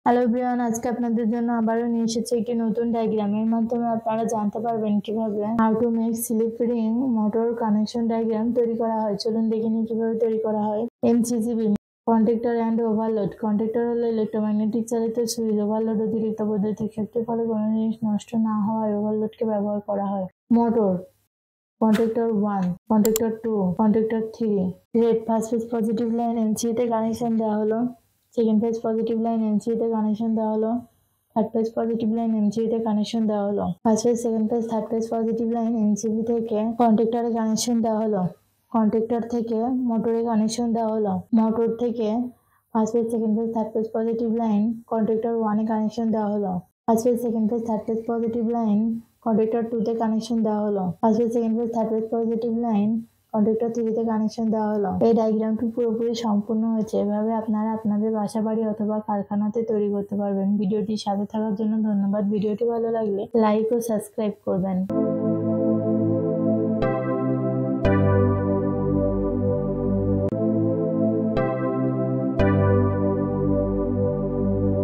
Hello everyone, আজকে আপনাদের জন্য আবারও নিয়ে এসেছি একটি নতুন ডায়াগ্রামের মাধ্যমে আপনারা জানতে পারবেন কিভাবে how to make slip ring motor connection diagram তৈরি করা হয়। চলুন দেখে নিই কিভাবে তৈরি করা হয়। MCCB conductor and overload. Conductor হলো ইলেকট্রোম্যাগনেটিক চালিত সুইচ। ওভারলোড অতিরিক্ত বৈদ্যুতিক শক্তির ফলে কোনো জিনিস নষ্ট না হওয়ায় ওভারলোডকে ব্যবহার করা হয়। Motor conductor 1, conductor 2, conductor 3। Red first phase positive line এমসিতে কানেকশন দেওয়া হলো। সেকেন্ড ফেজ পজিটিভ লাইন এমসিতে কানেকশন দেওয়া হলো। থার্ড ফেজ পজিটিভ লাইন এমসিতে কানেকশন দেওয়া হলো। First phase, second phase, third phase positive line MCB থেকে কন্ডাক্টরে কানেকশন দেওয়া হলো। কন্ডাক্টর থেকে মোটরে কানেকশন দেওয়া হলো। মোটর থেকে first phase, second phase, third phase positive line conductor 1 এ কানেকশন দেওয়া হলো। First phase, second phase, third phase positive line conductor 2 তে কানেকশন দেওয়া হলো। First phase, second phase, third phase positive line conductor 3 তে connection দেওয়া হলো। এই ডায়াগ্রামটি পুরোপুরি সম্পূর্ণ হয়েছে। এভাবে আপনারা আপনাদের বাসা বাড়ি অথবা কারখানাতে তৈরি করতে পারবেন। ভিডিওটি সাথে থাকার জন্য ধন্যবাদ। ভিডিওটি ভালো লাগলে লাইক ও সাবস্ক্রাইব করবেন।